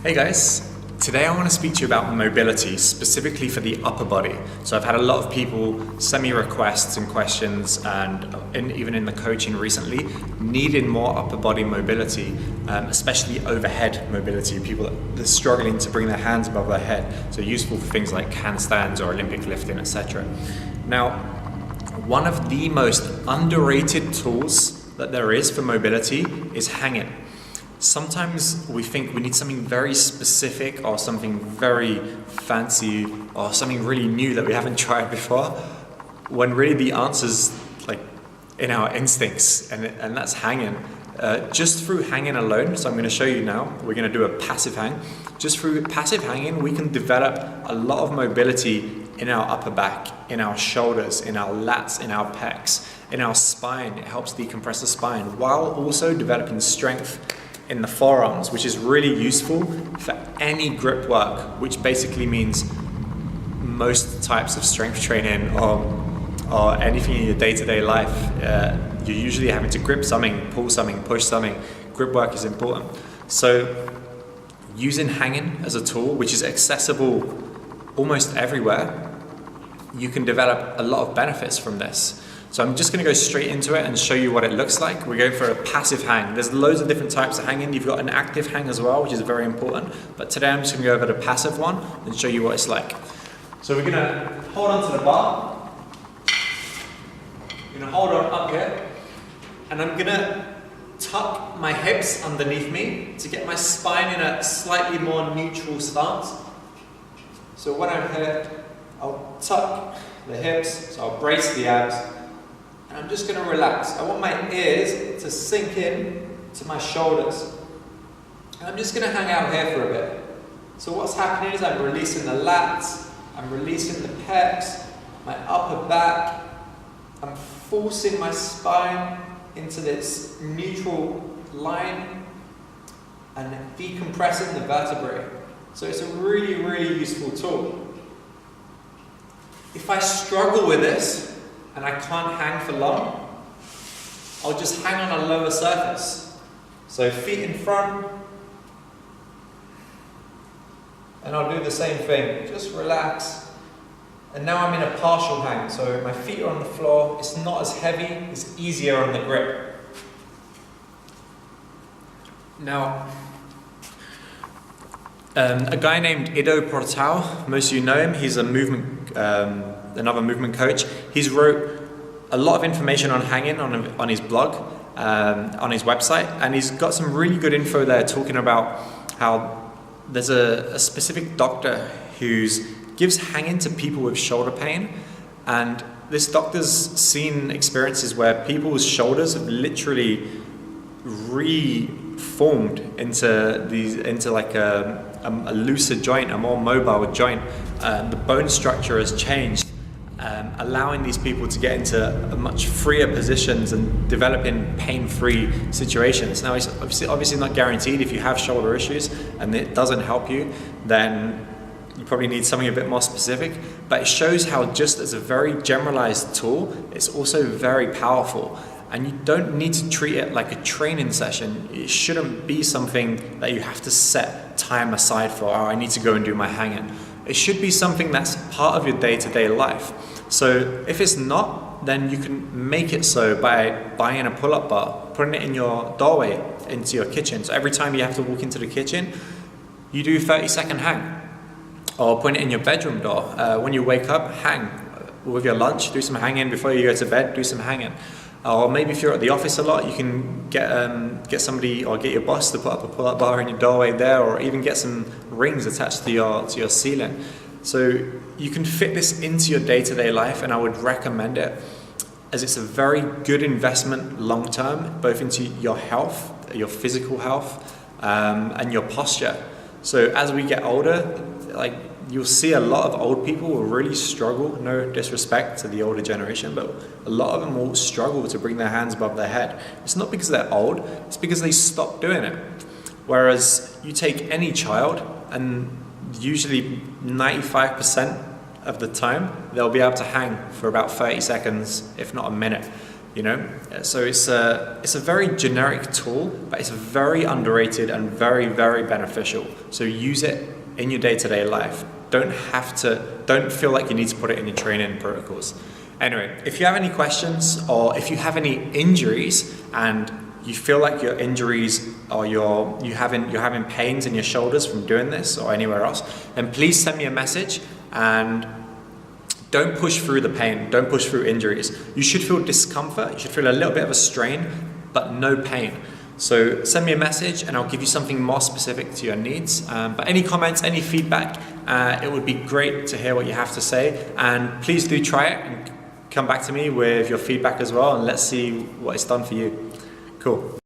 Hey guys, today I want to speak to you about mobility, specifically for the upper body. So I've had a lot of people send me requests and questions, and even in the coaching recently, needing more upper body mobility, especially overhead mobility. People that are struggling to bring their hands above their head, so useful for things like handstands or Olympic lifting, etc. Now, one of the most underrated tools that there is for mobility is hanging. Sometimes we think we need something very specific or something very fancy or something really new that we haven't tried before, when really the answer's like in our instincts, and that's hanging. Just through hanging alone, so I'm going to show you now, we're going to do a passive hang. Just through passive hanging, we can develop a lot of mobility in our upper back, in our shoulders, in our lats, in our pecs, in our spine. It helps decompress the spine while also developing strength in the forearms, which is really useful for any grip work, which basically means most types of strength training or anything in your day-to-day life. You're usually having to grip something, pull something, push something. Grip work is important. So using hanging as a tool, which is accessible almost everywhere, you can develop a lot of benefits from this. So I'm just going to go straight into it and show you what it looks like. We're going for a passive hang. There's loads of different types of hanging. You've got an active hang as well, which is very important. But today I'm just going to go over the passive one and show you what it's like. So we're going to hold onto the bar. We're going to hold on up here. And I'm going to tuck my hips underneath me to get my spine in a slightly more neutral stance. So when I'm here, I'll tuck the hips, so I'll brace the abs. And I'm just going to relax. I want my ears to sink in to my shoulders. And I'm just going to hang out here for a bit. So what's happening is I'm releasing the lats, I'm releasing the pecs, my upper back. I'm forcing my spine into this neutral line and decompressing the vertebrae. So it's a really, really useful tool. If I struggle with this, and I can't hang for long, I'll just hang on a lower surface. So feet in front, and I'll do the same thing, just relax. And now I'm in a partial hang, so my feet are on the floor, it's not as heavy, it's easier on the grip. Now, a guy named IDO Portal, most of you know him, he's a another movement coach. He's wrote a lot of information on hanging on his blog, on his website, and he's got some really good info there talking about how there's a specific doctor who gives hanging to people with shoulder pain, and this doctor's seen experiences where people's shoulders have literally reformed into like a looser joint, a more mobile joint. The bone structure has changed, allowing these people to get into much freer positions and developing pain-free situations. Now, it's obviously not guaranteed. If you have shoulder issues and it doesn't help you, then you probably need something a bit more specific. But it shows how just as a very generalized tool, it's also very powerful. And you don't need to treat it like a training session. It shouldn't be something that you have to set time aside for. Oh, I need to go and do my hanging. It should be something that's part of your day-to-day life. So if it's not, then you can make it so by buying a pull-up bar, putting it in your doorway into your kitchen. So every time you have to walk into the kitchen, you do 30-second hang. Or putting it in your bedroom door. When you wake up, hang. With your lunch, do some hanging. Before you go to bed, do some hanging. Or maybe if you're at the office a lot, you can get somebody or get your boss to put up a pull-up bar in your doorway there, or even get some rings attached to your ceiling. So you can fit this into your day-to-day life, and I would recommend it, as it's a very good investment long-term, both into your health, your physical health, and your posture. So as we get older, like, you'll see a lot of old people will really struggle, no disrespect to the older generation, but a lot of them will struggle to bring their hands above their head. It's not because they're old, it's because they stopped doing it. Whereas you take any child, and usually 95% of the time, they'll be able to hang for about 30 seconds, if not a minute. you know? So it's a very generic tool, but it's very underrated and very, very beneficial. So use it in your day-to-day life. Don't feel like you need to put it in your training protocols. Anyway, if you have any questions or if you have any injuries and you feel like your injuries or you're having pains in your shoulders from doing this or anywhere else, then please send me a message, and don't push through the pain, don't push through injuries. You should feel discomfort, you should feel a little bit of a strain, but no pain. So send me a message and I'll give you something more specific to your needs. But any comments, any feedback, it would be great to hear what you have to say. And please do try it and come back to me with your feedback as well, and let's see what it's done for you. Cool.